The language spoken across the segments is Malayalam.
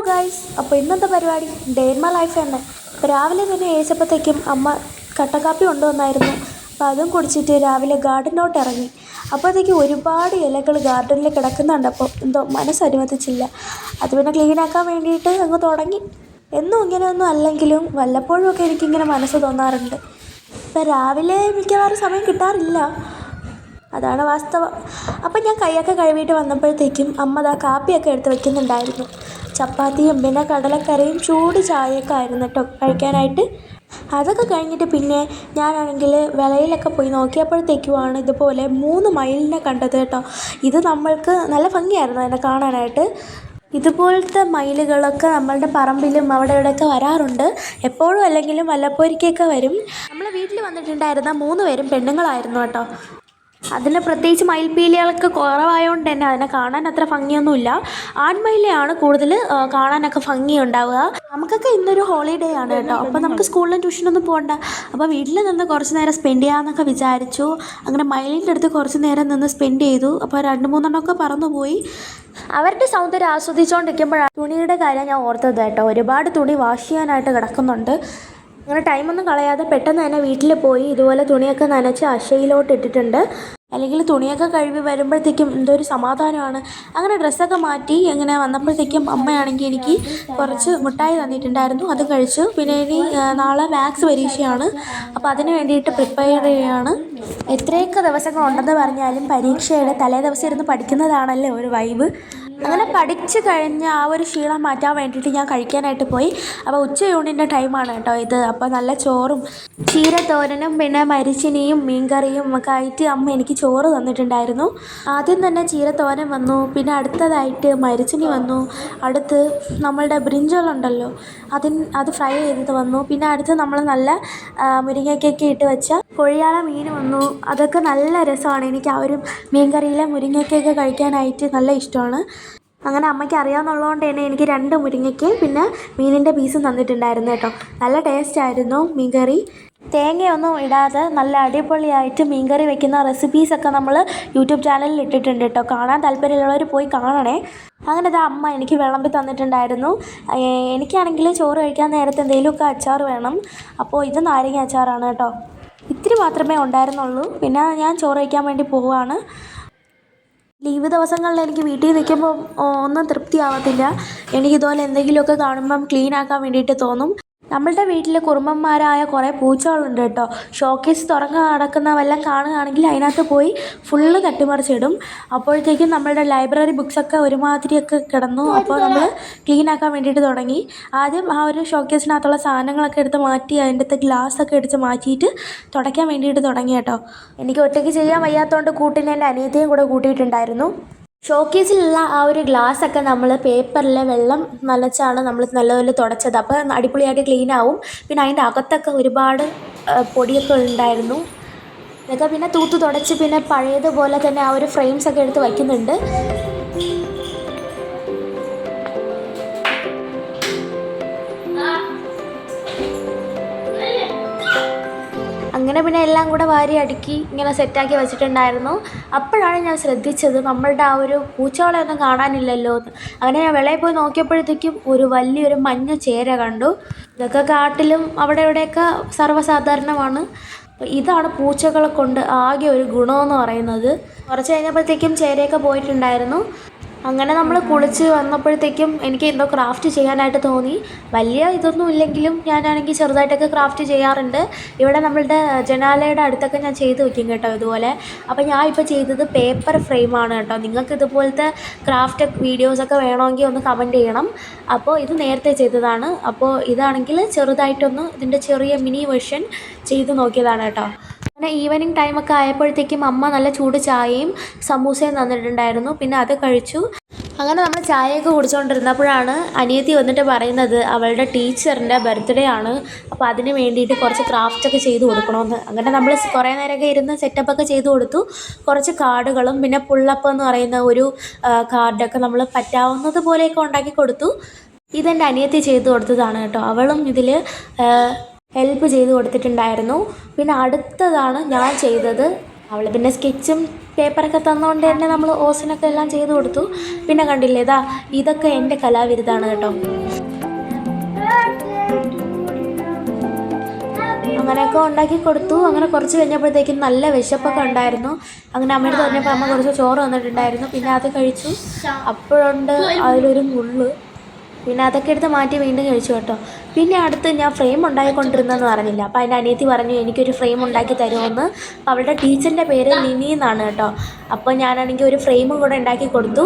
ഗൈസ്, അപ്പോൾ ഇന്നത്തെ പരിപാടി ഡേ ഇൻ മൈ ലൈഫ് തന്നെ. അപ്പോൾ രാവിലെ തന്നെ ഏച്ചപ്പോഴത്തേക്കും അമ്മ കട്ടൻ കാപ്പി കൊണ്ടുവന്നായിരുന്നു. അപ്പോൾ അതും കുടിച്ചിട്ട് രാവിലെ ഗാർഡനിലോട്ട് ഇറങ്ങി. അപ്പോഴത്തേക്കും ഒരുപാട് ഇലകൾ ഗാർഡനിൽ കിടക്കുന്നുണ്ട്. അപ്പോൾ എന്തോ മനസ്സനുവദിച്ചില്ല. അത് പിന്നെ ക്ലീനാക്കാൻ വേണ്ടിയിട്ട് അങ്ങ് തുടങ്ങി. എന്നും ഇങ്ങനെയൊന്നും അല്ലെങ്കിലും വല്ലപ്പോഴും ഒക്കെ എനിക്കിങ്ങനെ മനസ്സ് തോന്നാറുണ്ട്. ഇപ്പം രാവിലെ മിക്കവാറും സമയം കിട്ടാറില്ല, അതാണ് വാസ്തവം. അപ്പം ഞാൻ കൈയൊക്കെ കഴുകിയിട്ട് വന്നപ്പോഴത്തേക്കും അമ്മ ദാ കാപ്പിയൊക്കെ എടുത്ത് വെക്കുന്നുണ്ടായിരുന്നു. ചപ്പാത്തിയും പിന്നെ കടലക്കറിയും ചൂട് ചായയൊക്കെ ആയിരുന്നു കേട്ടോ കഴിക്കാനായിട്ട്. അതൊക്കെ കഴിഞ്ഞിട്ട് പിന്നെ ഞാനാണെങ്കിൽ വിളയിലൊക്കെ പോയി നോക്കിയപ്പോഴത്തേക്കുമാണ് ഇതുപോലെ 3 മയിലിനെ കണ്ടത് കേട്ടോ. ഇത് നമ്മൾക്ക് നല്ല ഭംഗിയായിരുന്നു അതിനെ കാണാനായിട്ട്. ഇതുപോലത്തെ മയിലുകളൊക്കെ നമ്മളുടെ പറമ്പിലും അവിടെ ഇവിടെയൊക്കെ വരാറുണ്ട്. എപ്പോഴും അല്ലെങ്കിലും വല്ലപ്പോഴൊക്കെ വരും. നമ്മളെ വീട്ടിൽ വന്നിട്ടുണ്ടായിരുന്ന 3 പേരും പെണ്ണുങ്ങളായിരുന്നു കേട്ടോ. അതിന് പ്രത്യേകിച്ച് മയിൽപ്പീലികളൊക്കെ കുറവായതുകൊണ്ട് തന്നെ അതിനെ കാണാൻ അത്ര ഭംഗിയൊന്നുമില്ല. ആൺമയിലെയാണ് കൂടുതൽ കാണാനൊക്കെ ഭംഗിയുണ്ടാവുക. നമുക്കൊക്കെ ഇന്നൊരു ഹോളിഡേ ആണ് കേട്ടോ. അപ്പോൾ നമുക്ക് സ്കൂളിലും ട്യൂഷനൊന്നും പോകണ്ട. അപ്പോൾ വീട്ടിൽ നിന്ന് കുറച്ച് നേരം സ്പെൻഡ് ചെയ്യാമെന്നൊക്കെ വിചാരിച്ചു. അങ്ങനെ മയിലിൻ്റെ അടുത്ത് കുറച്ച് നേരം നിന്ന് സ്പെൻഡ് ചെയ്തു. അപ്പോൾ 2-3 എണ്ണമൊക്കെ പറന്നുപോയി. അവരുടെ സൗന്ദര്യം ആസ്വദിച്ചുകൊണ്ടിരിക്കുമ്പോഴാണ് തുണിയുടെ കാര്യം ഞാൻ ഓർത്തത് കേട്ടോ. ഒരുപാട് തുണി വാഷ് ചെയ്യാനായിട്ട് കിടക്കുന്നുണ്ട്. അങ്ങനെ ടൈമൊന്നും കളയാതെ പെട്ടെന്ന് തന്നെ വീട്ടിൽ പോയി ഇതുപോലെ തുണിയൊക്കെ നനച്ച് അശയിലോട്ട് ഇട്ടിട്ടുണ്ട്. അല്ലെങ്കിൽ തുണിയൊക്കെ കഴുകി വരുമ്പോഴത്തേക്കും എന്തോ ഒരു സമാധാനമാണ്. അങ്ങനെ ഡ്രസ്സൊക്കെ മാറ്റി ഇങ്ങനെ വന്നപ്പോഴത്തേക്കും അമ്മയാണെങ്കിൽ എനിക്ക് കുറച്ച് മിഠായി തന്നിട്ടുണ്ടായിരുന്നു. അത് കഴിച്ചു. പിന്നെ ഇനി നാളെ മാത്സ് പരീക്ഷയാണ്. അപ്പോൾ അതിന് വേണ്ടിയിട്ട് പ്രിപ്പയർ ചെയ്യുകയാണ്. എത്രയൊക്കെ ദിവസങ്ങളുണ്ടെന്ന് പറഞ്ഞാലും പരീക്ഷയുടെ തലേ ദിവസം ഇരുന്ന് പഠിക്കുന്നതാണല്ലോ ഒരു വൈബ്. അങ്ങനെ പഠിച്ചു കഴിഞ്ഞ് ആ ഒരു ക്ഷീണം മാറ്റാൻ വേണ്ടിയിട്ട് ഞാൻ കഴിക്കാനായിട്ട് പോയി. അപ്പോൾ ഉച്ചയൂണിൻ്റെ ടൈമാണ് കേട്ടോ ഇത്. അപ്പോൾ നല്ല ചോറും ചീരത്തോരനും പിന്നെ മരിച്ചിനിയും മീൻകറിയും ഒക്കെ ആയിട്ട് അമ്മ എനിക്ക് ചോറ് തന്നിട്ടുണ്ടായിരുന്നു. ആദ്യം തന്നെ ചീരത്തോരൻ വന്നു, പിന്നെ അടുത്തതായിട്ട് മരിച്ചിനി വന്നു, അടുത്ത് നമ്മളുടെ ബ്രിഞ്ചോളുണ്ടല്ലോ അത് ഫ്രൈ ചെയ്തത് വന്നു, പിന്നെ അടുത്ത് നമ്മൾ നല്ല മുരിങ്ങയ്ക്കൊക്കെ ഇട്ട് വെച്ച കൊഴിയാള മീൻ വന്നു. അതൊക്കെ നല്ല രസമാണ്. എനിക്ക് ആ ഒരു മീൻകറിയിലെ മുരിങ്ങയ്ക്കൊക്കെ കഴിക്കാനായിട്ട് നല്ല ഇഷ്ടമാണ്. അങ്ങനെ അമ്മയ്ക്ക് അറിയാമെന്നുള്ളതുകൊണ്ട് തന്നെ എനിക്ക് 2 മുരിങ്ങയ്ക്ക് പിന്നെ മീനിൻ്റെ പീസും തന്നിട്ടുണ്ടായിരുന്നു കേട്ടോ. നല്ല ടേസ്റ്റായിരുന്നു മീൻകറി. തേങ്ങയൊന്നും ഇടാതെ നല്ല അടിപൊളിയായിട്ട് മീൻകറി വെക്കുന്ന റെസിപ്പീസൊക്കെ നമ്മൾ യൂട്യൂബ് ചാനലിൽ ഇട്ടിട്ടുണ്ട് കേട്ടോ. കാണാൻ താല്പര്യമുള്ളവർ പോയി കാണണേ. അങ്ങനെ ഇത് അമ്മ എനിക്ക് വിളമ്പി തന്നിട്ടുണ്ടായിരുന്നു. എനിക്കാണെങ്കിൽ ചോറ് കഴിക്കാൻ നേരത്തെ എന്തെങ്കിലുമൊക്കെ അച്ചാർ വേണം. അപ്പോൾ ഇത് നാരങ്ങ അച്ചാറാണ് കേട്ടോ. ഇത്തിരി മാത്രമേ ഉണ്ടായിരുന്നുള്ളൂ. പിന്നെ ഞാൻ ചോറ് കഴിക്കാൻ വേണ്ടി പോവുകയാണ്. ലീവ് ദിവസങ്ങളിൽ എനിക്ക് വീട്ടിൽ നിൽക്കുമ്പോൾ ഒന്നും തൃപ്തിയാവത്തില്ല. എനിക്കിതുപോലെ എന്തെങ്കിലുമൊക്കെ കാണുമ്പം ക്ലീൻ ആക്കാൻ വേണ്ടിയിട്ട് തോന്നും. നമ്മളുടെ വീട്ടിൽ കുറുമ്പന്മാരായ കുറേ പൂച്ചകളുണ്ട് കേട്ടോ. ഷോക്കേസ് തുറന്ന് നടക്കുന്ന വല്ലതും കാണുകയാണെങ്കിൽ അതിനകത്ത് പോയി ഫുള്ള് തട്ടിമറിച്ചിടും. അപ്പോഴത്തേക്കും നമ്മളുടെ ലൈബ്രറി ബുക്സൊക്കെ ഒരുമാതിരിയൊക്കെ കിടന്നു. അപ്പോൾ നമ്മൾ ക്ലീൻ ആക്കാൻ വേണ്ടിയിട്ട് തുടങ്ങി. ആദ്യം ആ ഒരു ഷോക്കേസിനകത്തുള്ള സാധനങ്ങളൊക്കെ എടുത്ത് മാറ്റി അതിൻ്റെ അകത്ത് ഗ്ലാസ്സൊക്കെ എടുത്ത് മാറ്റിയിട്ട് തുടയ്ക്കാൻ വേണ്ടിയിട്ട് തുടങ്ങി കേട്ടോ. എനിക്ക് ഒറ്റയ്ക്ക് ചെയ്യാൻ വയ്യാത്തതുകൊണ്ട് കൂട്ടിന് എൻ്റെ അനിയത്തിയും കൂടെ കൂട്ടിയിട്ടുണ്ടായിരുന്നു. ഷോക്കേസിലുള്ള ആ ഒരു ഗ്ലാസ്സൊക്കെ നമ്മൾ പേപ്പറിൽ വെള്ളം നനച്ചാണ് നമ്മൾ നല്ലപോലെ തുടച്ചത്. അപ്പോൾ അടിപൊളിയായിട്ട് ക്ലീൻ ആവും. പിന്നെ അതിൻ്റെ അകത്തൊക്കെ ഒരുപാട് പൊടിയൊക്കെ ഉണ്ടായിരുന്നു. ഇതൊക്കെ പിന്നെ തൂത്ത് തുടച്ച് പിന്നെ പഴയതുപോലെ തന്നെ ആ ഒരു ഫ്രെയിംസൊക്കെ എടുത്ത് വയ്ക്കുന്നുണ്ട്. അങ്ങനെ പിന്നെ എല്ലാം കൂടെ വാരി അടുക്കി ഇങ്ങനെ സെറ്റാക്കി വെച്ചിട്ടുണ്ടായിരുന്നു. അപ്പോഴാണ് ഞാൻ ശ്രദ്ധിച്ചത് നമ്മളുടെ ആ ഒരു പൂച്ചകളെ ഒന്നും കാണാനില്ലല്ലോ എന്ന്. അങ്ങനെ ഞാൻ വെളിയിൽ പോയി നോക്കിയപ്പോഴത്തേക്കും ഒരു വലിയൊരു മഞ്ഞ ചേര കണ്ടു. ഇതൊക്കെ കാട്ടിലും അവിടെ ഇവിടെയൊക്കെ സർവ്വസാധാരണമാണ്. ഇതാണ് പൂച്ചകളെ കൊണ്ട് ആകെ ഒരു ഗുണമെന്ന് പറയുന്നത്. കുറച്ച് കഴിഞ്ഞപ്പോഴത്തേക്കും ചേരയൊക്കെ പോയിട്ടുണ്ടായിരുന്നു. അങ്ങനെ നമ്മൾ കുളിച്ച് വന്നപ്പോഴത്തേക്കും എനിക്ക് എന്തോ ക്രാഫ്റ്റ് ചെയ്യാനായിട്ട് തോന്നി. വലിയ ഇതൊന്നും ഇല്ലെങ്കിലും ഞാനാണെങ്കിൽ ചെറുതായിട്ടൊക്കെ ക്രാഫ്റ്റ് ചെയ്യാറുണ്ട്. ഇവിടെ നമ്മളുടെ ജനാലയുടെ അടുത്തൊക്കെ ഞാൻ ചെയ്ത് വയ്ക്കും കേട്ടോ ഇതുപോലെ. അപ്പോൾ ഞാൻ ഇപ്പോൾ ചെയ്തത് പേപ്പർ ഫ്രെയിമാണ് കേട്ടോ. നിങ്ങൾക്ക് ഇതുപോലത്തെ ക്രാഫ്റ്റ് വീഡിയോസൊക്കെ വേണമെങ്കിൽ ഒന്ന് കമൻറ്റ് ചെയ്യണം. അപ്പോൾ ഇത് നേരത്തെ ചെയ്തതാണ്. അപ്പോൾ ഇതാണെങ്കിൽ ചെറുതായിട്ടൊന്ന് ഇതിൻ്റെ ചെറിയ മിനി വെർഷൻ ചെയ്ത് നോക്കിയതാണ് കേട്ടോ. അങ്ങനെ ഈവനിങ് ടൈമൊക്കെ ആയപ്പോഴത്തേക്കും അമ്മ നല്ല ചൂട് ചായയും സമൂസയും തന്നിട്ടുണ്ടായിരുന്നു. പിന്നെ അത് കഴിച്ചു. അങ്ങനെ നമ്മൾ ചായയൊക്കെ കുടിച്ചുകൊണ്ടിരുന്നപ്പോഴാണ് അനിയത്തി വന്നിട്ട് പറയുന്നത് അവളുടെ ടീച്ചറിൻ്റെ ബർത്ത്ഡേ ആണ്. അപ്പോൾ അതിന് വേണ്ടിയിട്ട് കുറച്ച് ക്രാഫ്റ്റൊക്കെ ചെയ്ത് കൊടുക്കണമെന്ന്. അങ്ങനെ നമ്മൾ കുറേ നേരമൊക്കെ ഇരുന്ന് സെറ്റപ്പൊക്കെ ചെയ്ത് കൊടുത്തു. കുറച്ച് കാർഡുകളും പിന്നെ പുള്ളപ്പ് എന്ന് പറയുന്ന ഒരു കാർഡൊക്കെ നമ്മൾ പറ്റാവുന്നത് പോലെയൊക്കെ ഉണ്ടാക്കി കൊടുത്തു. ഇതെൻ്റെ അനിയത്തി ചെയ്ത് കൊടുത്തതാണ് കേട്ടോ. അവളും ഇതിൽ ഹെൽപ്പ് ചെയ്ത് കൊടുത്തിട്ടുണ്ടായിരുന്നു. പിന്നെ അടുത്തതാണ് ഞാൻ ചെയ്തത്. അവൾ പിന്നെ സ്കെച്ചും പേപ്പറൊക്കെ തന്നുകൊണ്ട് തന്നെ നമ്മൾ ഓസിനൊക്കെ എല്ലാം ചെയ്ത് കൊടുത്തു. പിന്നെ കണ്ടില്ലേ, ഇതൊക്കെ എൻ്റെ കലാവിരുതാണ് കേട്ടോ. അങ്ങനെയൊക്കെ ഉണ്ടാക്കി കൊടുത്തു. അങ്ങനെ കുറച്ച് കഴിഞ്ഞപ്പോഴത്തേക്കും നല്ല വിശപ്പൊക്കെ ഉണ്ടായിരുന്നു. അങ്ങനെ അമ്മയുടെ പറഞ്ഞപ്പോൾ അമ്മ കുറച്ച് ചോറ് വന്നിട്ടുണ്ടായിരുന്നു. പിന്നെ അത് കഴിച്ചു. അപ്പോഴുണ്ട് അതിലൊരു മുള്ള്. പിന്നെ അതൊക്കെ എടുത്ത് മാറ്റി വീണ്ടും കഴിച്ചു കേട്ടോ. പിന്നെ അടുത്ത് ഞാൻ ഫ്രെയിം ഉണ്ടാക്കിക്കൊണ്ടിരുന്നതെന്ന് പറഞ്ഞില്ല. അപ്പോൾ അതിൻ്റെ അനിയത്തി പറഞ്ഞു എനിക്കൊരു ഫ്രെയിം ഉണ്ടാക്കി തരുമെന്ന്. അപ്പോൾ അവളുടെ ടീച്ചറിൻ്റെ പേര് ലിനി എന്നാണ് കേട്ടോ. അപ്പോൾ ഞാനാണെങ്കിൽ ഒരു ഫ്രെയിമും കൂടെ ഉണ്ടാക്കി കൊടുത്തു.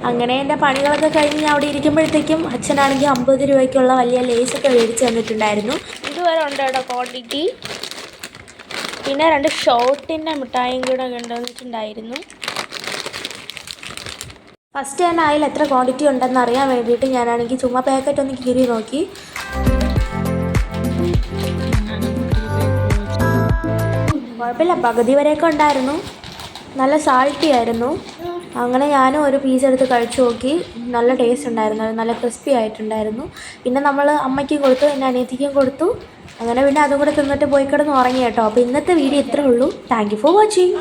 അങ്ങനെ എൻ്റെ പണികളൊക്കെ കഴിഞ്ഞ് ഞാൻ അവിടെ ഇരിക്കുമ്പോഴത്തേക്കും അച്ഛനാണെങ്കിൽ 50 രൂപയ്ക്കുള്ള വലിയ ലേസൊക്കെ മേടിച്ച് തന്നിട്ടുണ്ടായിരുന്നു. ഇതുവരെ ഉണ്ട് കേട്ടോ ക്വാണ്ടിറ്റി. പിന്നെ 2 ഷോട്ടിൻ്റെ മിഠായും കൂടെ കൊണ്ടുവന്നിട്ടുണ്ടായിരുന്നു. ഫസ്റ്റ് തന്നെ അതിൽ എത്ര ക്വാണ്ടിറ്റി ഉണ്ടെന്ന് അറിയാൻ വേണ്ടിയിട്ട് ഞാനാണെങ്കിൽ ചുമ്മാ പാക്കറ്റ് ഒന്ന് കീറി നോക്കി. കുഴപ്പമില്ല, പകുതി വരെയൊക്കെ ഉണ്ടായിരുന്നു. നല്ല സാൾട്ടി ആയിരുന്നു. അങ്ങനെ ഞാനും ഒരു പീസ് എടുത്ത് കഴിച്ചു നോക്കി. നല്ല ടേസ്റ്റ് ഉണ്ടായിരുന്നു, നല്ല ക്രിസ്പി ആയിട്ടുണ്ടായിരുന്നു. പിന്നെ നമ്മൾ അമ്മയ്ക്കും കൊടുത്തു, എൻ്റെ അനിയത്തിക്കും കൊടുത്തു. അങ്ങനെ പിന്നെ അതും കൂടെ തിന്നിട്ട് പോയി കിടന്ന് ഉറങ്ങി കേട്ടോ. അപ്പോൾ ഇന്നത്തെ വീഡിയോ ഇത്രേ ഉള്ളൂ. Thank you for watching.